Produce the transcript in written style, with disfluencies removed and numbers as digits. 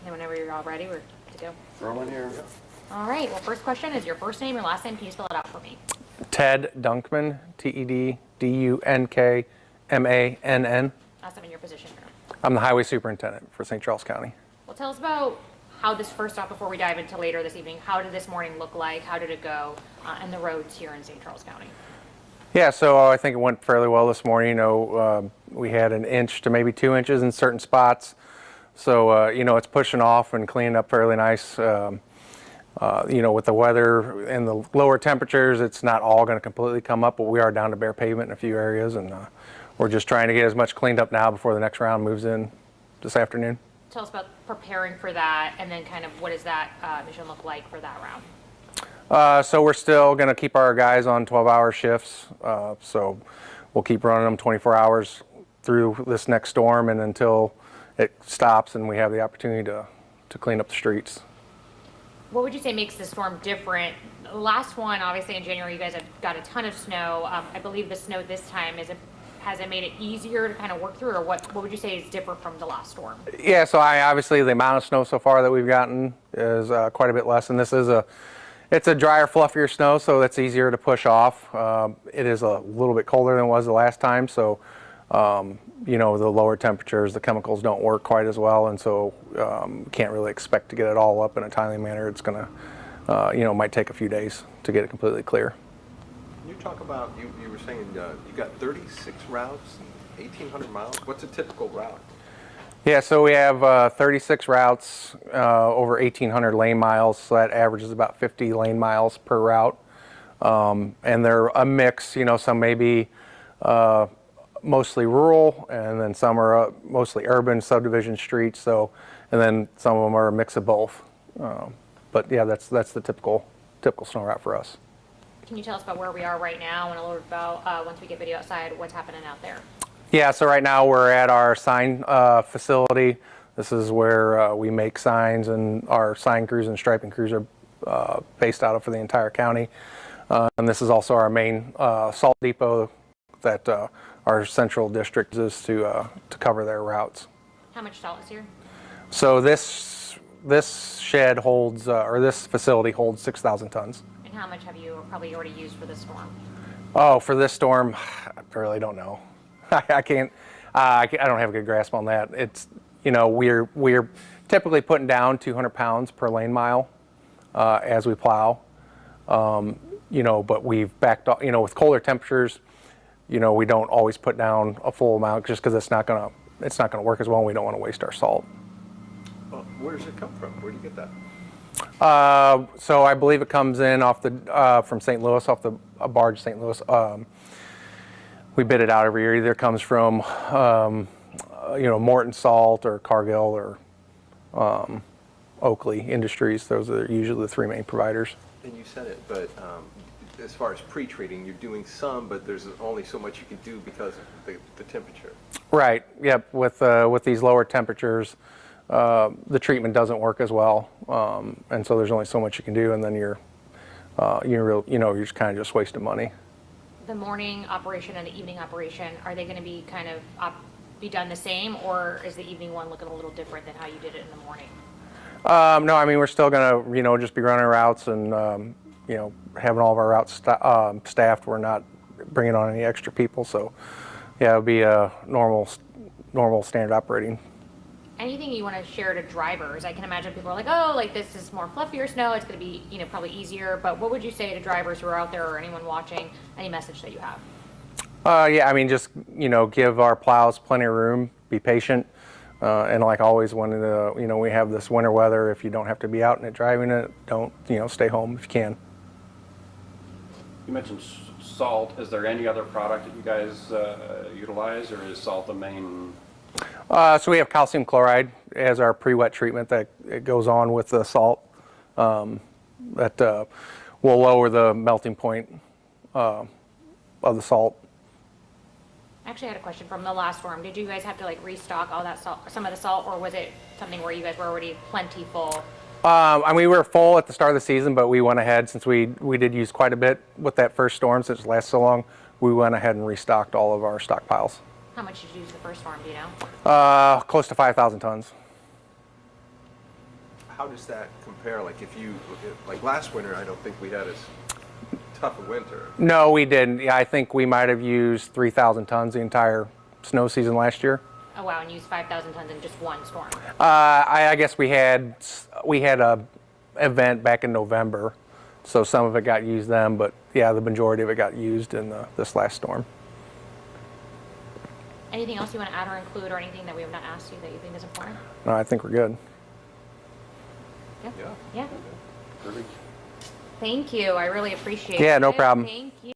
And then whenever you're all ready, we're good to go. Throw in here. All right, well, first question is your first name, your last name. Can you spell it out for me? Ted Dunkman, Teddunkmann. Last name and your position here. I'm the highway superintendent for St. Charles County. Well, tell us about how this first off, before we dive into later this evening, how did this morning look like? How did it go? And the roads here in St. Charles County? Yeah, so I think it went fairly well this morning. You know, we had 1 inch to maybe 2 inches in certain spots. So, you know, it's pushing off and cleaning up fairly nice. You know, with the weather and the lower temperatures, it's not all going to completely come up, but we are down to bare pavement in a few areas, and we're just trying to get as much cleaned up now before the next round moves in this afternoon. Tell us about preparing for that, and then kind of what does that mission look like for that round? So we're still going to keep our guys on 12-hour shifts. So we'll keep running them 24 hours through this next storm and until it stops and we have the opportunity to clean up the streets. What would you say makes this storm different? The last one, obviously in January, you guys have got a ton of snow. I believe the snow this time, has it made it easier to kind of work through, or what would you say is different from the last storm? Yeah, so obviously the amount of snow so far that we've gotten is quite a bit less, and this is it's a drier, fluffier snow, so that's easier to push off. It is a little bit colder than it was the last time, so you know, the lower temperatures, the chemicals don't work quite as well, and so can't really expect to get it all up in a timely manner. It's gonna, you know, might take a few days to get it completely clear. Can you talk about, you were saying you got 36 routes and 1,800 miles. What's a typical route? Yeah, so we have 36 routes, over 1,800 lane miles, so that averages about 50 lane miles per route. And they're a mix, you know, some may be mostly rural, and then some are mostly urban subdivision streets, so, and then some of them are a mix of both. But yeah, that's the typical snow route for us. Can you tell us about where we are right now and a little bit about, once we get video outside, what's happening out there? Yeah, so right now we're at our sign facility. This is where we make signs, and our sign crews and striping crews are based out of for the entire county. And this is also our main salt depot that our central district is to cover their routes. How much salt is here? So this shed holds, or this facility holds 6,000 tons. And how much have you probably already used for this storm? Oh, for this storm, I really don't know. I can't. I don't have a good grasp on that. It's, you know, we're typically putting down 200 pounds per lane mile as we plow. You know, but we've backed off. You know, with colder temperatures, you know, we don't always put down a full amount just because it's not gonna work as well, and we don't want to waste our salt. Well, where does it come from? Where do you get that? So I believe it comes in off the from St. Louis, off the barge St. Louis. We bid it out every year. Either comes from you know, Morton Salt or Cargill or Oakley Industries. Those are usually the three main providers. And you said it, but as far as pre-treating, you're doing some, but there's only so much you can do because of the temperature. Right. Yep. With these lower temperatures, the treatment doesn't work as well, and so there's only so much you can do, and then you're just kind of just wasting money. The morning operation and the evening operation, are they going to be kind of be done the same, or is the evening one looking a little different than how you did it in the morning? No, I mean, we're still going to, you know, just be running routes and, you know, having all of our routes staffed. We're not bringing on any extra people, so yeah, it'll be a normal standard operating. Anything you want to share to drivers? I can imagine people are like, oh, like this is more fluffier snow, it's going to be, you know, probably easier, but what would you say to drivers who are out there or anyone watching, any message that you have? Yeah, I mean, just, you know, give our plows plenty of room, be patient, and like always, when you know, we have this winter weather, if you don't have to be out in it driving it, don't, you know, stay home if you can. You mentioned salt. Is there any other product that you guys utilize, or is salt the main? So we have calcium chloride as our pre-wet treatment that it goes on with the salt that will lower the melting point of the salt. I actually had a question from the last storm. Did you guys have to like restock all that salt, some of the salt, or was it something where you guys were already plentiful? I mean, we were full at the start of the season, but we went ahead, since we did use quite a bit with that first storm, since it lasted so long, we went ahead and restocked all of our stockpiles. How much did you use the first storm, do you know? Close to 5,000 tons. how does that compare? Like like last winter, I don't think we had as tough a winter. No, we didn't. Yeah, I think we might have used 3,000 tons the entire snow season last year. Oh wow, and use 5,000 tons in just one storm. I guess we had a event back in November, so some of it got used then, but yeah, the majority of it got used in this last storm. Anything else you want to add or include, or anything that we have not asked you that you think is important? No, I think we're good. Yeah. Yeah. Yeah. Perfect. Thank you. I really appreciate it. Yeah, no problem. Thank you.